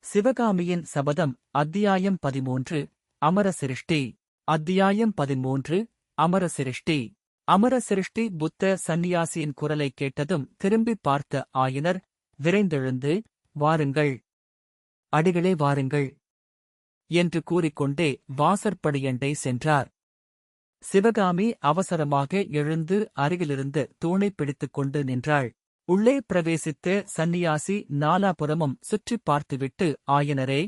சிவகாமியின் சபதம் அத்தியாயம் 13 அமரசிருஷ்டி அத்தியாயம் 13 அமரசிருஷ்டி அமரசிருஷ்டி புத்த சந்நியாசியின் குரலைக் கேட்டதும் திரும்பிப் பார்த்த ஆயனர் விரைந்தெழுந்து, வாருங்கள் அடிகளே வாருங்கள் என்று கூறிக்கொண்டே வாசற்படியண்டை சென்றார். சிவகாமி அவசரமாக எழுந்து அருகிலிருந்த தூணைப் பிடித்துக் கொண்டு நின்றாள். உள்ளே பிரவேசித்த சந்நியாசி நாலாபுறமும் சுற்றிப் பார்த்துவிட்டு, ஆயனரே,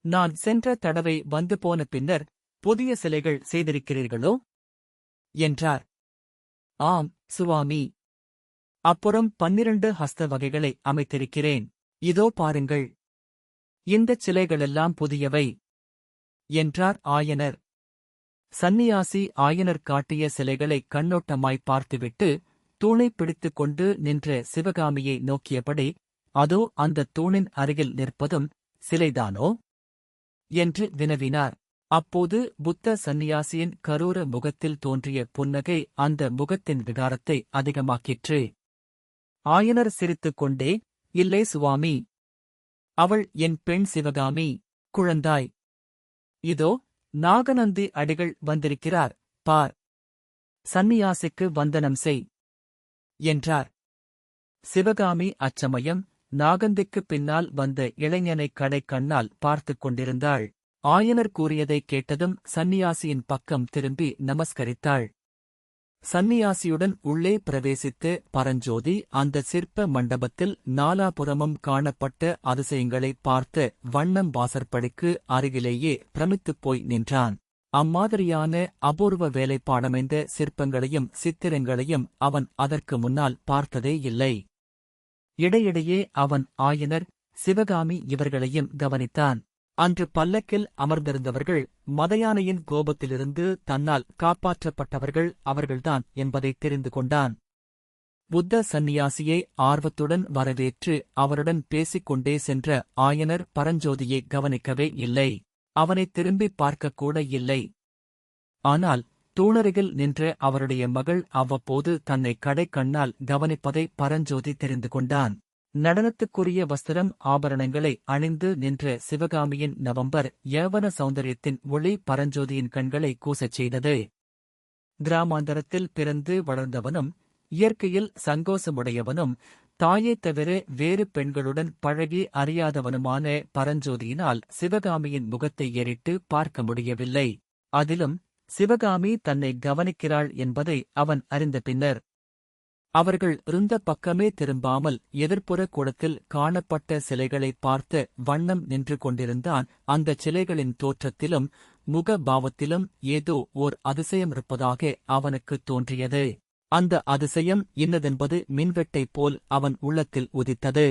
நான் சென்ற தடவை வந்து போன பின்னர் புதிய சிலைகள் செய்திருக்கிறீர்களோ என்றார். ஆம் சுவாமி, அப்புறம் 12 ஹஸ்த வகைகளை அமைத்திருக்கிறேன். இதோ பாருங்கள், இந்தச் சிலைகளெல்லாம் புதியவை என்றார் ஆயனர். சந்நியாசி ஆயனர் காட்டிய சிலைகளை கண்ணோட்டமாய் பார்த்துவிட்டு தூணைப் பிடித்துக் கொண்டு நின்ற சிவகாமியை நோக்கியபடி, அதோ அந்தத் தூணின் அருகில் நிற்பதும் சிலைதானோ என்று வினவினார். அப்போது புத்த சந்நியாசியின் கரூர முகத்தில் தோன்றிய புன்னகை அந்த முகத்தின் விகாரத்தை அதிகமாக்கிற்று. ஆயனர் சிரித்துக் கொண்டே, இல்லை சுவாமி, அவள் என் பெண் சிவகாமி, குழந்தாய். இதோ நாகநந்தி அடிகள் வந்திருக்கிறார், பார். சந்நியாசிக்கு வந்தனம் செய் என்றார். சிவகாமி அச்சமயம் நாகந்திக்குப் பின்னால் வந்த இளைஞனைக் கடைக்கண்ணால் பார்த்துக் கொண்டிருந்தாள். ஆயனர் கூறியதைக் கேட்டதும் சந்நியாசியின் பக்கம் திரும்பி நமஸ்கரித்தாள். சந்நியாசியுடன் உள்ளே பிரவேசித்த பரஞ்சோதி அந்த சிற்ப மண்டபத்தில் நாலாபுறமும் காணப்பட்ட அதிசயங்களைப் பார்த்த வண்ணம் வாசற்படிக்கு அருகிலேயே பிரமித்துப் போய் நின்றான். அம்மாதிரியான அபூர்வ வேலைப்பாடமைந்த சிற்பங்களையும் சித்திரங்களையும் அவன் அதற்கு முன்னால் பார்த்ததே இல்லை. இடையிடையே அவன் ஆயனர், சிவகாமி இவர்களையும் கவனித்தான். அன்று பல்லக்கில் அமர்ந்திருந்தவர்கள் மதயானையின் கோபத்திலிருந்து தன்னால் காப்பாற்றப்பட்டவர்கள் அவர்கள்தான் என்பதைத் தெரிந்து கொண்டான். புத்த சந்நியாசியை ஆர்வத்துடன் வரவேற்று அவருடன் பேசிக்கொண்டே சென்ற ஆயனர் பரஞ்சோதியை கவனிக்கவே இல்லை. அவனைத் திரும்பிப் பார்க்கக்கூட இல்லை. ஆனால் தூணருகில் நின்ற அவருடைய மகள் அவ்வப்போது தன்னை கடைக்கண்ணால் கவனிப்பதை பரஞ்சோதி தெரிந்து கொண்டான். நடனத்துக்குரிய வஸ்திரம் ஆபரணங்களை அணிந்து நின்ற சிவகாமியின் நவம்பர் யௌவன சௌந்தரியத்தின் ஒளி பரஞ்சோதியின் கண்களை கூசச் செய்தது. கிராமாந்தரத்தில் பிறந்து வளர்ந்தவனும் இயற்கையில் சங்கோசமுடையவனும் தாயைத் தவிர வேறு பெண்களுடன் பழகி அறியாதவனுமான பரஞ்சோதியினால் சிவகாமியின் முகத்தை ஏறிட்டு பார்க்க முடியவில்லை. அதிலும் சிவகாமி தன்னை கவனிக்கிறாள் என்பதை அவன் அறிந்த பின்னர் அவர்கள் இருந்த பக்கமே திரும்பாமல் எதிர்ப்புற கூடத்தில் காணப்பட்ட சிலைகளைப் பார்த்த வண்ணம் நின்று கொண்டிருந்தான். அந்தச் சிலைகளின் தோற்றத்திலும் முக பாவத்திலும் ஏதோ ஓர் அதிசயம் இருப்பதாக அவனுக்குத் தோன்றியது. அந்த அதிசயம் இன்னதென்பது மின்வெட்டைப் போல் அவன் உள்ளத்தில் உதித்தது.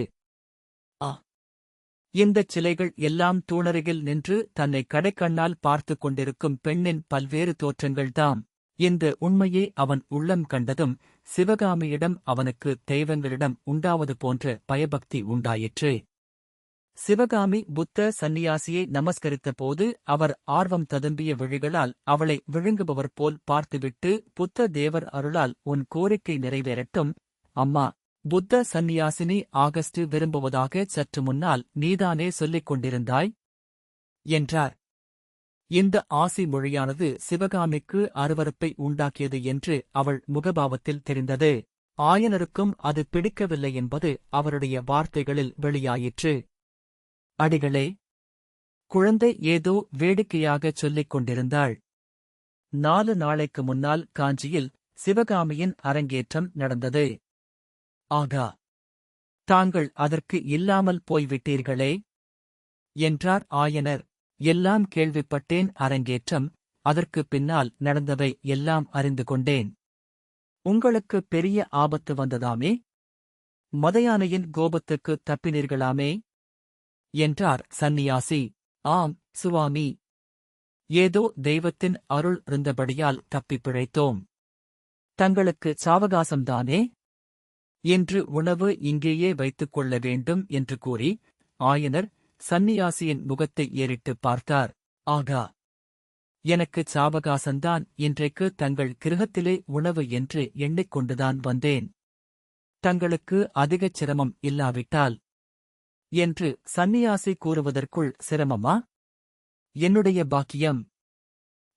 இந்தச் சிலைகள் எல்லாம் தூணருகில் நின்று தன்னை கடைக்கண்ணால் பார்த்துக் கொண்டிருக்கும் பெண்ணின் பல்வேறு தோற்றங்கள்தாம். இந்த உண்மையை அவன் உள்ளம் கண்டதும் சிவகாமியிடம் அவனுக்கு தெய்வங்களிடம் உண்டாவது போன்ற பயபக்தி உண்டாயிற்று. சிவகாமி புத்த சந்நியாசியை நமஸ்கரித்தபோது அவர் ஆர்வம் ததும்பிய விழிகளால் அவளை விழுங்குபவர் போல் பார்த்துவிட்டு, புத்த தேவர் அருளால் உன் கோரிக்கை நிறைவேறட்டும் அம்மா. புத்த சந்நியாசினி ஆகஸ்ட் விரும்புவதாக சற்று முன்னால் நீதானே சொல்லிக் கொண்டிருந்தாய் என்றார். இந்த ஆசி மொழியானது சிவகாமிக்கு அருவருப்பை உண்டாக்கியது என்று அவள் முகபாவத்தில் தெரிந்தது. ஆயனருக்கும் அது பிடிக்கவில்லை என்பது அவருடைய வார்த்தைகளில் வெளியாயிற்று. அடிகளே, குழந்தை ஏதோ வேடிக்கையாகச் சொல்லிக் கொண்டிருந்தாள். 4 நாளைக்கு முன்னால் காஞ்சியில் சிவகாமியின் அரங்கேற்றம் நடந்தது. ஆகா, தாங்கள் அதற்கு இல்லாமல் போய்விட்டீர்களே என்றார் ஆயனர். எல்லாம் கேள்விப்பட்டேன் அரங்கேற்றம், அதற்குப் பின்னால் நடந்தவை எல்லாம் அறிந்து கொண்டேன். உங்களுக்கு பெரிய ஆபத்து வந்ததாமே? மதயானையின் கோபத்துக்கு தப்பினீர்களாமே என்றார் சந்நியாசி. ஆம் சுவாமி, ஏதோ தெய்வத்தின் அருள் இருந்தபடியால் தப்பிப் பிழைத்தோம். தங்களுக்கு சாவகாசம்தானே? இன்று உணவு இங்கேயே வைத்துக் கொள்ள வேண்டும் என்று கூறி ஆயனர் சந்நியாசியின் முகத்தை ஏறிட்டுப் பார்த்தார். ஆகா, எனக்குச் சாவகாசந்தான். இன்றைக்கு தங்கள் கிருஹத்திலே உணவு என்று எண்ணிக்கொண்டுதான் வந்தேன். தங்களுக்கு அதிகச் சிரமம் இல்லாவிட்டால் என்று சந்நியாசி கூறுவதற்குள் சிரமமா? என்னுடைய பாக்கியம்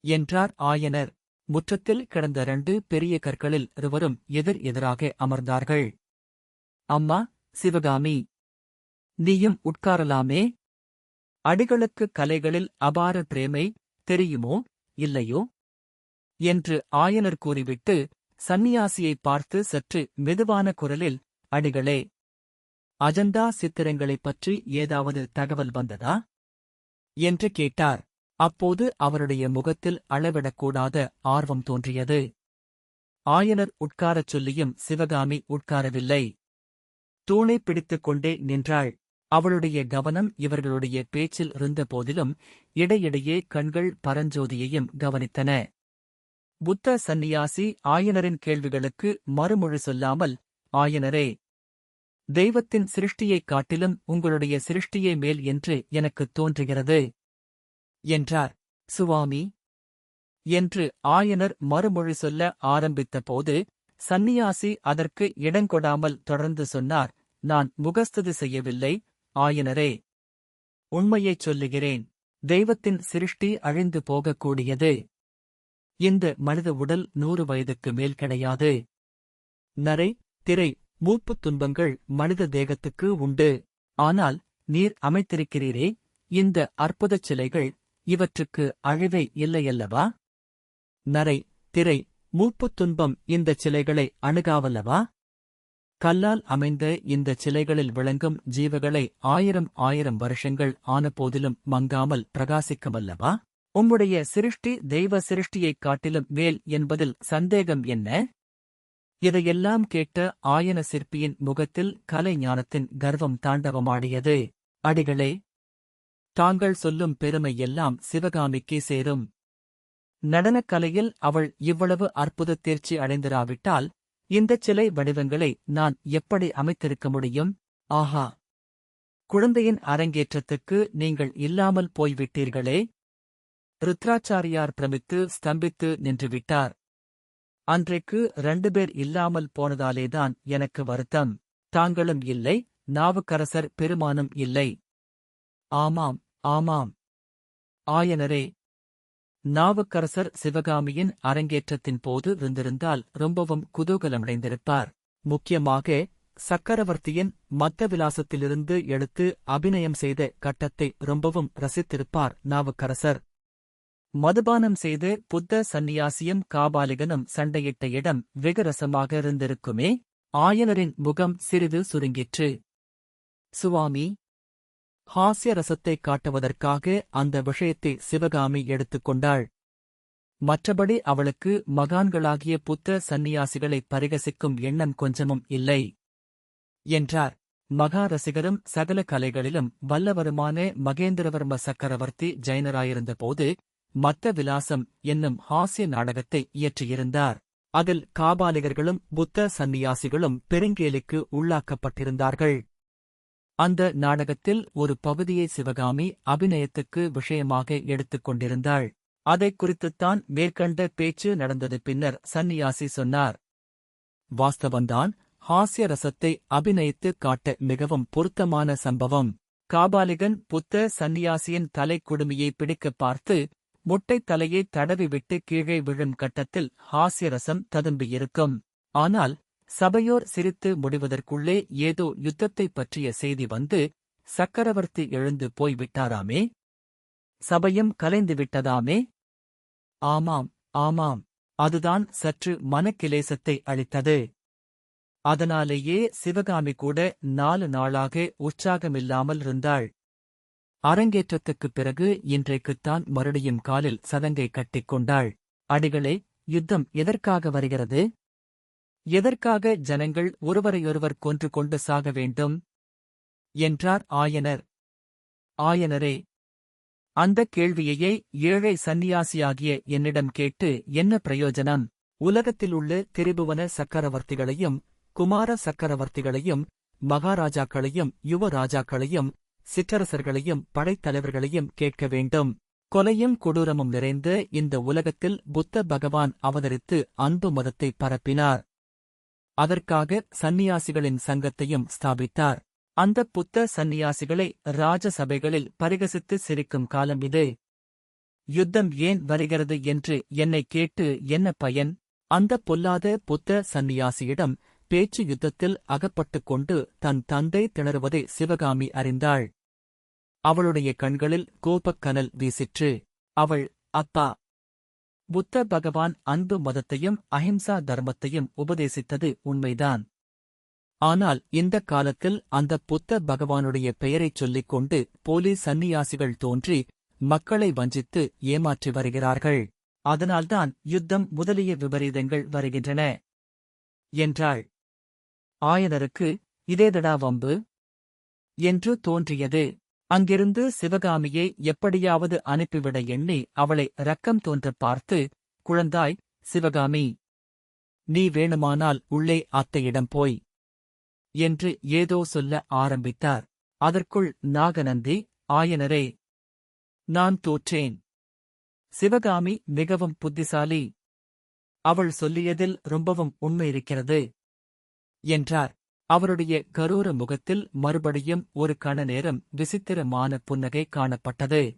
என்றார் ஆயனர். முற்றத்தில் கிடந்த 2 பெரிய கற்களில் இருவரும் எதிர் எதிராக அமர்ந்தார்கள். அம்மா, சிவகாமி, நீயும் உட்காரலாமே. அடிகளுக்கு கலைகளில் அபார பிரேமை, தெரியுமோ இல்லையோ என்று ஆயனர் கூறிவிட்டு சந்நியாசியைப் பார்த்து சற்று மெதுவான குரலில், அடிகளே, அஜந்தா சித்திரங்களைப் பற்றி ஏதாவது தகவல் வந்ததா என்று கேட்டார். அப்போது அவருடைய முகத்தில் அளவிடக்கூடாத ஆர்வம் தோன்றியது. ஆயனர் உட்காரச் சொல்லியும் சிவகாமி உட்காரவில்லை. தூணை பிடித்துக் கொண்டே நின்றாள். அவளுடைய கவனம் இவர்களுடைய பேச்சில் இருந்தபோதிலும் இடையிடையே கண்கள் பரஞ்சோதியையும் கவனித்தன. புத்த சந்நியாசி ஆயனரின் கேள்விகளுக்கு மறுமொழி சொல்லாமல், ஆயனரே, தெய்வத்தின் சிருஷ்டியைக் காட்டிலும் உங்களுடைய சிருஷ்டியே மேல் என்று எனக்குத் தோன்றுகிறது என்றார். சுவாமி என்று ஆயனர் மறுமொழி சொல்ல ஆரம்பித்தபோது சந்நியாசி அதற்கு இடங்கொடாமல் தொடர்ந்து சொன்னார். நான் முகஸ்துதி செய்யவில்லை, ஆயனரே. உண்மையைச் சொல்லுகிறேன். தெய்வத்தின் சிருஷ்டி அழிந்து போகக்கூடியது. இந்த மனித உடல் 100 வயதுக்கு மேல் கிடையாது. நரை, திரை, மூப்புத் துன்பங்கள் மனித தேகத்துக்கு உண்டு. ஆனால் நீர் அமைத்திருக்கிறீரே இந்த அற்புதச் சிலைகள், இவற்றுக்கு அழிவே இல்லையல்லவா? நரை, திரை, மூப்புத் துன்பம் இந்தச் சிலைகளை அணுகாவல்லவா? கல்லால் அமைந்த இந்தச் சிலைகளில் விளங்கும் ஜீவகளை 1000 வருஷங்கள் ஆனபோதிலும் மங்காமல் பிரகாசிக்குமல்லவா? உம்முடைய சிருஷ்டி தெய்வ சிருஷ்டியைக் காட்டிலும் மேல் என்பதில் சந்தேகம் என்ன? இதையெல்லாம் கேட்ட ஆயன சிற்பியின் முகத்தில் கலை ஞானத்தின் கர்வம் தாண்டவமாடியது. அடிகளே, தாங்கள் சொல்லும் பெருமை எல்லாம் சிவகாமிக்கே சேரும். நடனக் கலையில் அவள் இவ்வளவு அற்புத தேர்ச்சி அடைந்திராவிட்டால் இந்தச் சிலை வடிவங்களை நான் எப்படி அமைத்திருக்க முடியும்? ஆஹா! குழந்தையின் அரங்கேற்றத்துக்கு நீங்கள் இல்லாமல் போய்விட்டீர்களே! ருத்ராச்சாரியார் பிரமித்து ஸ்தம்பித்து நின்றுவிட்டார். அன்றைக்கு 2 பேர் இல்லாமல் போனதாலேதான் எனக்கு வருத்தம். தாங்களும் இல்லை, நாவுக்கரசர் பெருமானும் இல்லை. ஆமாம், ஆமாம். ஆயனரே, நாவுக்கரசர் சிவகாமியின் அரங்கேற்றத்தின் போது இருந்திருந்தால் ரொம்பவும் குதூகலமடைந்திருப்பார். முக்கியமாக சக்கரவர்த்தியின் மத்த விலாசத்திலிருந்து எடுத்து அபிநயம் செய்த கட்டத்தை ரொம்பவும் ரசித்திருப்பார் நாவுக்கரசர். மதுபானம் செய்து புத்த சந்நியாசியும் காபாலிகனும் சண்டையிட்ட இடம் வெகு ரசமாக இருந்திருக்குமே. ஆயனரின் முகம் சிறிது சுருங்கிற்று. சுவாமி, ஹாஸ்ய ரசத்தைக் காட்டுவதற்காக அந்த விஷயத்தை சிவகாமி எடுத்துக்கொண்டாள். மற்றபடி அவளுக்கு மகான்களாகிய புத்த சந்நியாசிகளைப் பரிகசிக்கும் எண்ணம் கொஞ்சமும் இல்லை என்றார். மகா ரசிகரும் சகல கலைகளிலும் வல்லவருமான மகேந்திரவர்ம சக்கரவர்த்தி ஜைனராயிருந்தபோது மத்த விலாசம் என்னும் ஹாஸ்ய நாடகத்தை இயற்றியிருந்தார். அதில் காபாலிகர்களும் புத்த சந்நியாசிகளும் பெருங்கேலிக்கு உள்ளாக்கப்பட்டிருந்தார்கள். அந்த நாடகத்தில் ஒரு பகுதியை சிவகாமி அபிநயத்துக்கு விஷயமாக எடுத்துக் கொண்டிருந்தாள். அதைக் குறித்துத்தான் மேற்கண்ட பேச்சு நடந்தது. பின்னர் சந்நியாசி சொன்னார், வாஸ்தவந்தான், ஹாஸ்ய ரசத்தை அபிநயித்துக் காட்ட மிகவும் பொருத்தமான சம்பவம். காபாலிகன் புத்த சந்நியாசியின் தலைக்குடுமியை பிடிக்கப் பார்த்து முட்டைத் தலையை தடவிவிட்டு கீழே விழும் கட்டத்தில் ஹாஸ்யரசம் ததும்பியிருக்கும். ஆனால் சபையோர் சிரித்து முடிவதற்குள்ளே ஏதோ யுத்தத்தைப் பற்றிய செய்தி வந்து சக்கரவர்த்தி எழுந்து போய்விட்டாராமே. சபையும் கலைந்துவிட்டதாமே. ஆமாம், ஆமாம். அதுதான் சற்று மனக்கிலேசத்தை அளித்தது. அதனாலேயே சிவகாமி கூட 4 நாளாக உற்சாகமில்லாமல் இருந்தாள். அரங்கேற்றத்துக்குப் பிறகு இன்றைக்குத்தான் மறுபடியும் காலில் சதங்கை கட்டிக்கொண்டாள். அடிகளே, யுத்தம் எதற்காக வருகிறது? எதற்காக ஜனங்கள் ஒருவரையொருவர் கொன்று கொண்டு சாக வேண்டும் என்றார் ஆயனர். ஆயனரே, அந்தக் கேள்வியையே ஏழை சந்நியாசியாகிய என்னிடம் கேட்டு என்ன பிரயோஜனம்? உலகத்திலுள்ள திரிபுவன சக்கரவர்த்திகளையும் குமார சக்கரவர்த்திகளையும் மகாராஜாக்களையும் யுவராஜாக்களையும் சிற்றரசர்களையும் படைத்தலைவர்களையும் கேட்க வேண்டும். கொலையும் கொடூரமும் நிறைந்த இந்த உலகத்தில் புத்த பகவான் அவதரித்து அன்பு மதத்தை பரப்பினார். அதற்காக சந்நியாசிகளின் சங்கத்தையும் ஸ்தாபித்தார். அந்த புத்த சந்நியாசிகளை ராஜசபைகளில் பரிகசித்து சிரிக்கும் காலம் இது. யுத்தம் ஏன் வருகிறது என்று என்னை கேட்டு என்ன பயன்? அந்த பொல்லாத புத்த சந்நியாசியிடம் பேச்சு யுத்தத்தில் அகப்பட்டுக் கொண்டு தன் தந்தை திணறுவதை சிவகாமி அறிந்தாள். அவளுடைய கண்களில் கோபக்கனல் வீசிற்று. அவள், அப்பா, புத்த பகவான் அன்பு மதத்தையும் அஹிம்சா தர்மத்தையும் உபதேசித்தது உண்மைதான். ஆனால் இந்தக் காலத்தில் அந்த புத்த பகவானுடைய பெயரைச் சொல்லிக் கொண்டு போலி சந்நியாசிகள் தோன்றி மக்களை வஞ்சித்து ஏமாற்றி வருகிறார்கள். அதனால்தான் யுத்தம் முதலிய விபரீதங்கள் வருகின்றன என்றாள். ஆயனருக்கு இதேதடா வம்பு என்று தோன்றியது. அங்கிருந்து சிவகாமியை எப்படியாவது அனுப்பிவிட எண்ணி அவளை இரக்கம் தோன்றப் பார்த்து, குழந்தாய் சிவகாமி, நீ வேணுமானால் உள்ளே அத்தையிடம் போய் என்று ஏதோ சொல்ல ஆரம்பித்தார். அதற்குள் நாகநந்தி, ஆயனரே, நான் தோற்றேன். சிவகாமி மிகவும் புத்திசாலி. அவள் சொல்லியதில் ரொம்பவும் உண்மையிருக்கிறது என்றார். அவருடைய கரூர முகத்தில் மறுபடியும் ஒரு கண நேரம் விசித்திரமான புன்னகை காணப்பட்டது.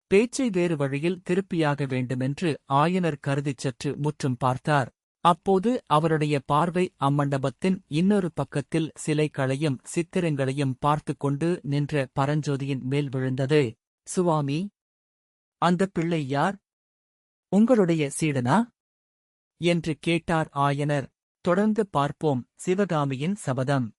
பேச்சை வேறு வழியில் திருப்பியாக வேண்டுமென்று ஆயனர் கருதிச் சற்று முற்றும் பார்த்தார். அப்போது அவருடைய பார்வை அம்மண்டபத்தின் இன்னொரு பக்கத்தில் சிலைகளையும் சித்திரங்களையும் பார்த்துக் கொண்டு நின்ற பரஞ்சோதியின் மேல் விழுந்தது. சுவாமி, அந்தப் பிள்ளை யார்? உங்களுடைய சீடனா என்று கேட்டார் ஆயனர். தொடர்ந்து பார்ப்போம். சிவகாமியின் சபதம்.